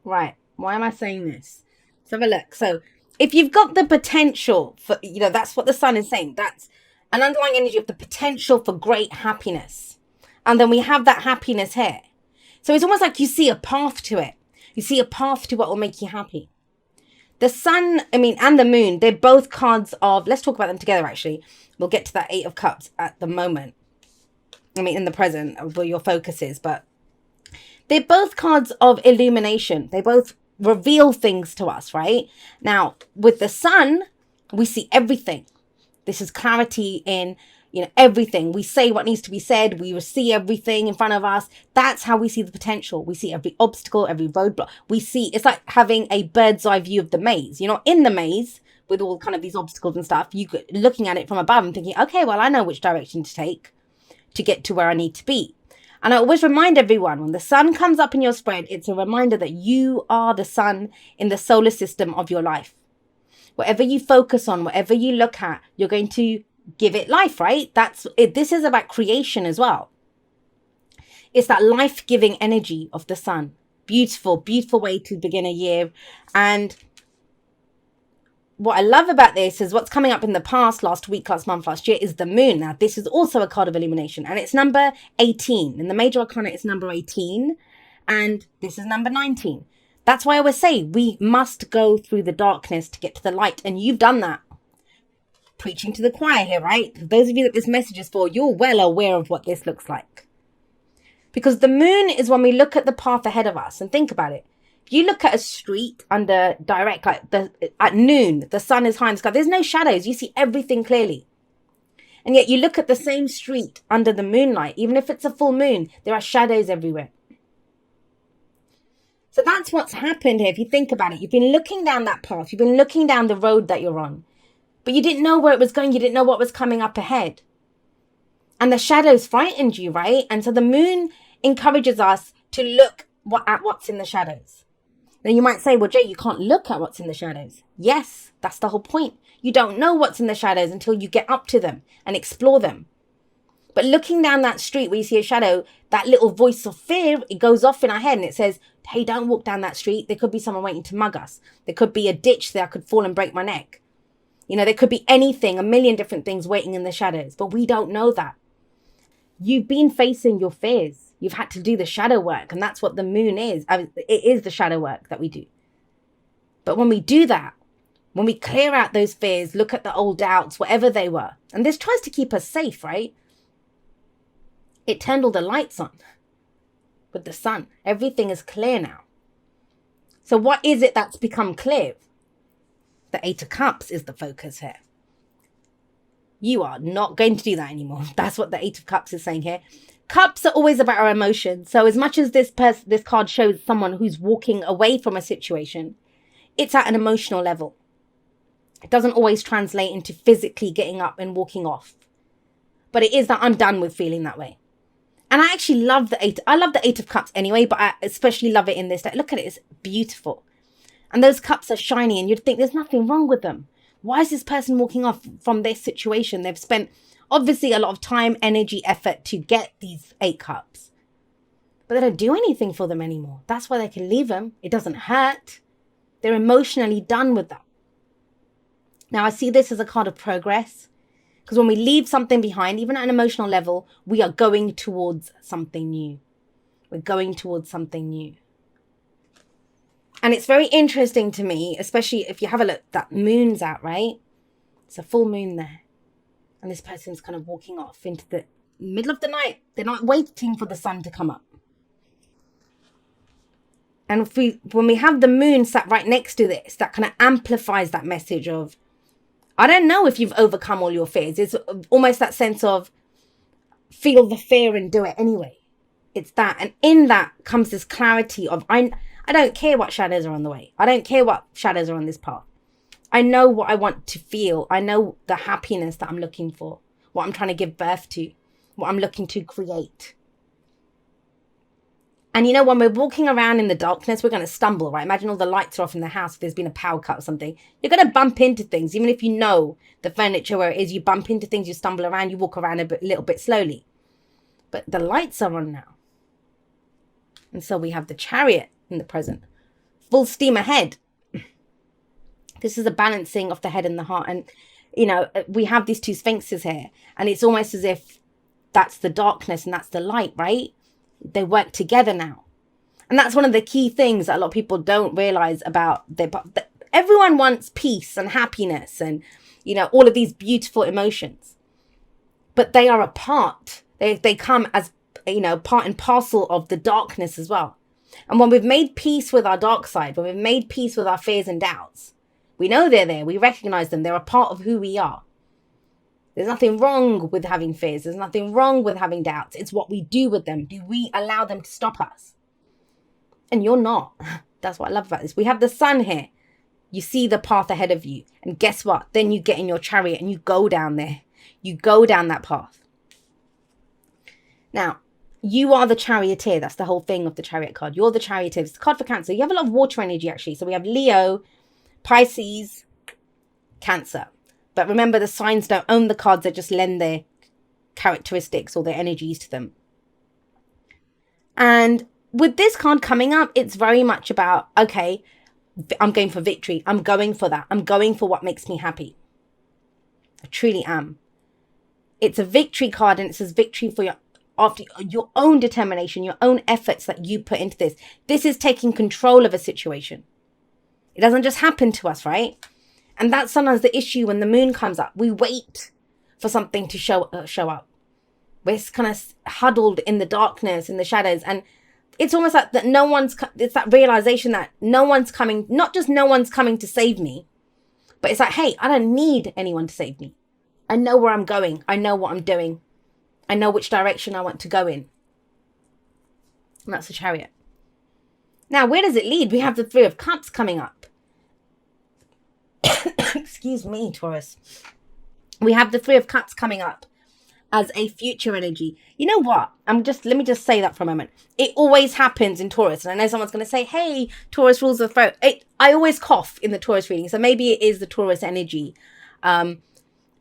Right. Why am I saying this? Let's have a look. So, if you've got the potential for, that's what the sun is saying. That's an underlying energy of the potential for great happiness. And then we have that happiness here. So, it's almost like you see a path to it. You see a path to what will make you happy. The sun, and the moon, they're both cards of, let's talk about them together actually. We'll get to that Eight of Cups at the moment. In the present, where your focus is, but they're both cards of illumination. They both reveal things to us, right? Now, with the sun, we see everything. This is clarity in, everything. We say what needs to be said. We see everything in front of us. That's how we see the potential. We see every obstacle, every roadblock. It's like having a bird's eye view of the maze. You're not in the maze with all kind of these obstacles and stuff. Looking at it from above and thinking, okay, well, I know which direction to take to get to where I need to be. And I always remind everyone, when the sun comes up in your spread, it's a reminder that you are the sun in the solar system of your life. Whatever you focus on, whatever you look at, you're going to give it life, right? That's it. This is about creation as well. It's that life-giving energy of the sun. Beautiful, beautiful way to begin a year. And what I love about this is what's coming up in the past, last week, last month, last year, is the moon. Now, this is also a card of illumination, and it's number 18. In the major arcana, it's number 18, and this is number 19. That's why I always say we must go through the darkness to get to the light, and you've done that. Preaching to the choir here, right? Those of you that this message is for, you're well aware of what this looks like. Because the moon is when we look at the path ahead of us, and think about it. You look at a street under direct, at noon, the sun is high in the sky. There's no shadows. You see everything clearly. And yet you look at the same street under the moonlight, even if it's a full moon, there are shadows everywhere. So that's what's happened here. If you think about it, you've been looking down that path. You've been looking down the road that you're on. But you didn't know where it was going. You didn't know what was coming up ahead. And the shadows frightened you, right? And so the moon encourages us to look at what's in the shadows. Then you might say, well, Jay, you can't look at what's in the shadows. Yes, that's the whole point. You don't know what's in the shadows until you get up to them and explore them. But looking down that street where you see a shadow, that little voice of fear, it goes off in our head and it says, hey, don't walk down that street. There could be someone waiting to mug us. There could be a ditch there I could fall and break my neck. There could be anything, a million different things waiting in the shadows. But we don't know that. You've been facing your fears. You've had to do the shadow work, and that's what the moon is. It is the shadow work that we do. But when we do that, when we clear out those fears, look at the old doubts, whatever they were, and this tries to keep us safe, right? It turned all the lights on with the sun. Everything is clear now. So what is it that's become clear? The Eight of Cups is the focus here. You are not going to do that anymore. That's what the Eight of Cups is saying here. Cups are always about our emotions. So as much as this card shows someone who's walking away from a situation, it's at an emotional level. It doesn't always translate into physically getting up and walking off. But it is that I'm done with feeling that way. And I actually love the Eight. I love the Eight of Cups anyway, but I especially love it in this. Look at it. It's beautiful. And those cups are shiny and you'd think there's nothing wrong with them. Why is this person walking off from this situation? They've spent obviously a lot of time, energy, effort to get these 8 cups. But they don't do anything for them anymore. That's why they can leave them. It doesn't hurt. They're emotionally done with that. Now, I see this as a card of progress. Because when we leave something behind, even at an emotional level, we are going towards something new. We're going towards something new. And it's very interesting to me, especially if you have a look, that moon's out, right? It's a full moon there. And this person's kind of walking off into the middle of the night. They're not waiting for the sun to come up. And when we have the moon sat right next to this, that kind of amplifies that message of, I don't know if you've overcome all your fears. It's almost that sense of feel the fear and do it anyway. It's that. And in that comes this clarity of, I don't care what shadows are on the way. I don't care what shadows are on this path. I know what I want to feel. I know the happiness that I'm looking for, what I'm trying to give birth to, what I'm looking to create. And you know, when we're walking around in the darkness, we're going to stumble, right? Imagine all the lights are off in the house. If there's been a power cut or something, you're going to bump into things. Even if you know the furniture where it is, you bump into things, you stumble around, you walk around a little bit slowly. But the lights are on now. And so we have the Chariot in the present. full steam ahead. This is a balancing of the head and the heart. And, we have these two sphinxes here. And it's almost as if that's the darkness and that's the light, right? They work together now. And that's one of the key things that a lot of people don't realize about everyone wants peace and happiness and, all of these beautiful emotions. But they are a part. They come as, part and parcel of the darkness as well. And when we've made peace with our dark side, when we've made peace with our fears and doubts, we know they're there. We recognize them. They're a part of who we are. There's nothing wrong with having fears. There's nothing wrong with having doubts. It's what we do with them. Do we allow them to stop us? And you're not. That's what I love about this. We have the sun here. You see the path ahead of you. And guess what? Then you get in your chariot and you go down there. You go down that path. Now, you are the charioteer. That's the whole thing of the chariot card. You're the charioteer. It's the card for Cancer. You have a lot of water energy, actually. So we have Leo, Pisces, Cancer. But remember, the signs don't own the cards. They just lend their characteristics or their energies to them. And with this card coming up, it's very much about, okay, I'm going for victory. I'm going for that. I'm going for what makes me happy. I truly am. It's a victory card, and it says victory for after your own determination, your own efforts that you put into this. This is taking control of a situation. It doesn't just happen to us, right? And that's sometimes the issue when the moon comes up. We wait for something to show up. We're kind of huddled in the darkness, in the shadows. And it's almost like that it's that realization that no one's coming, not just no one's coming to save me, but it's like, hey, I don't need anyone to save me. I know where I'm going. I know what I'm doing. I know which direction I want to go in. And that's the Chariot. Now, where does it lead? We have the Three of Cups coming up. Excuse me, Taurus. We have the Three of Cups coming up as a future energy. You know what? Let me just say that for a moment. It always happens in Taurus. And I know someone's going to say, hey, Taurus rules the throat. I always cough in the Taurus reading. So maybe it is the Taurus energy.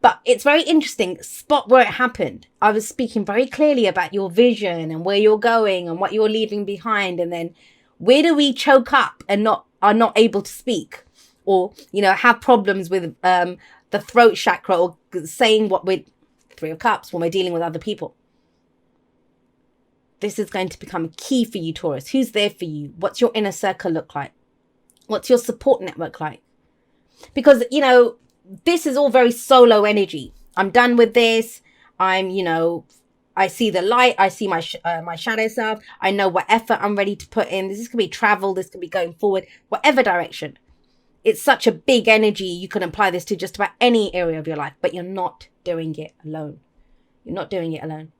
But it's very interesting. Spot where it happened. I was speaking very clearly about your vision and where you're going and what you're leaving behind. And then where do we choke up and are not able to speak? Or, have problems with the throat chakra or saying what we're Three of Cups when we're dealing with other people. This is going to become key for you, Taurus. Who's there for you? What's your inner circle look like? What's your support network like? Because, this is all very solo energy. I'm done with this. I see the light. I see my shadow self. I know what effort I'm ready to put in. This could be travel. This could be going forward, whatever direction. It's such a big energy. You can apply this to just about any area of your life, but you're not doing it alone. You're not doing it alone.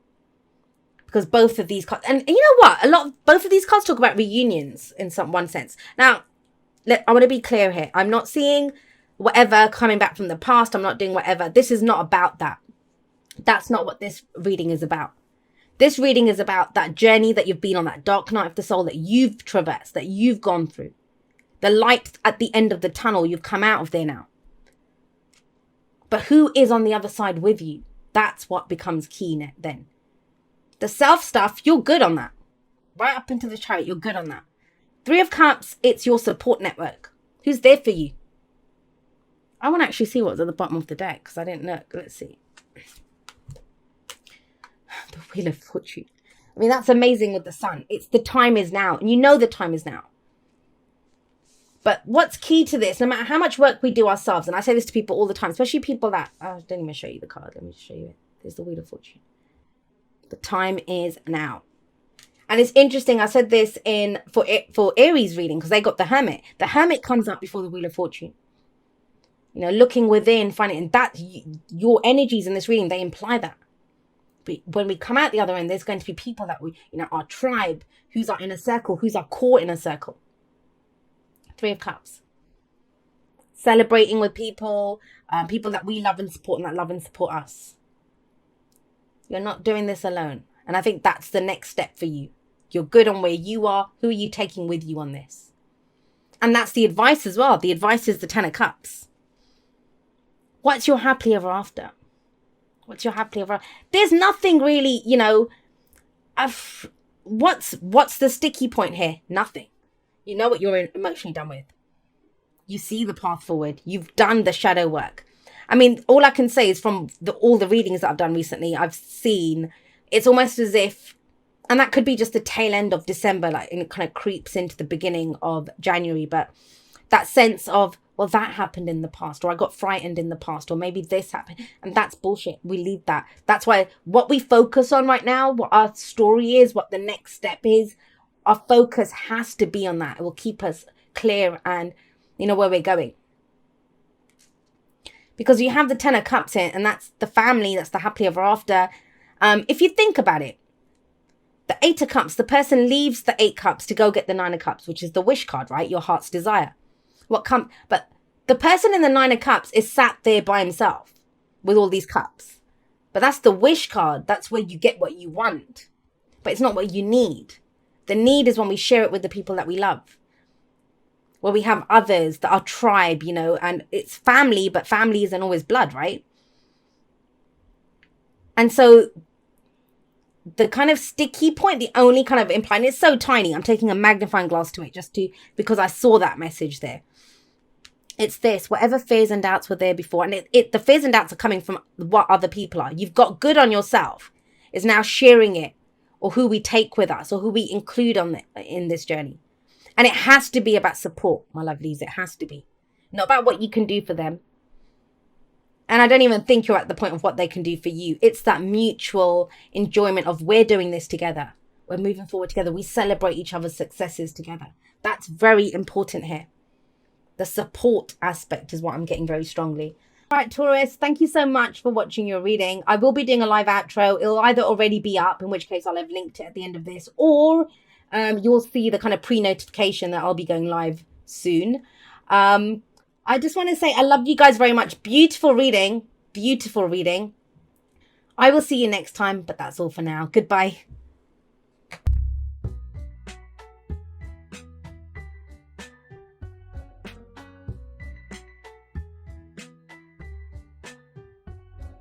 Because both of these cards, and you know what? Both of these cards talk about reunions in one sense. Now, I want to be clear here. I'm not seeing whatever coming back from the past. I'm not doing whatever. This is not about that. That's not what this reading is about. This reading is about that journey that you've been on, that dark night of the soul that you've traversed, that you've gone through. The light at the end of the tunnel, you've come out of there now. But who is on the other side with you? That's what becomes key then. The self stuff, you're good on that. Right up into the Chariot, you're good on that. Three of Cups, it's your support network. Who's there for you? I want to actually see what's at the bottom of the deck because I didn't look. Let's see. The Wheel of Fortune. I mean, that's amazing with the Sun. It's the time is now. And you know the time is now. But what's key to this, no matter how much work we do ourselves, and I say this to people all the time, especially people that, I didn't even show you the card. Let me show you it. There's the Wheel of Fortune. The time is now. And it's interesting. I said this for Aries reading because they got the Hermit. The Hermit comes up before the Wheel of Fortune. Looking within, finding, and that your energies in this reading, they imply that. But when we come out the other end, there's going to be people that our tribe, who's our inner circle, who's our core inner circle. Three of Cups. Celebrating with people, people that we love and support and that love and support us. You're not doing this alone. And I think that's the next step for you. You're good on where you are. Who are you taking with you on this? And that's the advice as well. The advice is the Ten of Cups. What's your happily ever after? What's your happily ever after? There's nothing really, what's the sticky point here? Nothing. You know what you're emotionally done with. You see the path forward. You've done the shadow work. I mean, all I can say is from all the readings that I've done recently, I've seen it's almost as if, and that could be just the tail end of December, like, and it kind of creeps into the beginning of January. But that sense of, well, that happened in the past, or I got frightened in the past, or maybe this happened. And that's bullshit. We leave that. That's why what we focus on right now, what our story is, what the next step is, our focus has to be on that. It will keep us clear and where we're going. Because you have the Ten of Cups in, and that's the family, that's the happily ever after. If you think about it, the Eight of Cups, the person leaves the Eight Cups to go get the Nine of Cups, which is the wish card, right? Your heart's desire. But the person in the Nine of Cups is sat there by himself with all these cups. But that's the wish card. That's where you get what you want. But it's not what you need. The need is when we share it with the people that we love. Where we have others that are tribe, and it's family, but family isn't always blood, right? And so the kind of sticky point, the only kind of implying, it's so tiny. I'm taking a magnifying glass to it because I saw that message there. It's this, whatever fears and doubts were there before. And the fears and doubts are coming from what other people are. You've got good on yourself. It's now sharing it, or who we take with us, or who we include in this journey. And it has to be about support, my lovelies. It has to be. Not about what you can do for them. And I don't even think you're at the point of what they can do for you. It's that mutual enjoyment of, we're doing this together. We're moving forward together. We celebrate each other's successes together. That's very important here. The support aspect is what I'm getting very strongly. All right, Taurus, thank you so much for watching your reading. I will be doing a live outro. It'll either already be up, in which case I'll have linked it at the end of this, or you'll see the kind of pre-notification that I'll be going live soon. I just want to say I love you guys very much. Beautiful reading. Beautiful reading. I will see you next time, but that's all for now. Goodbye.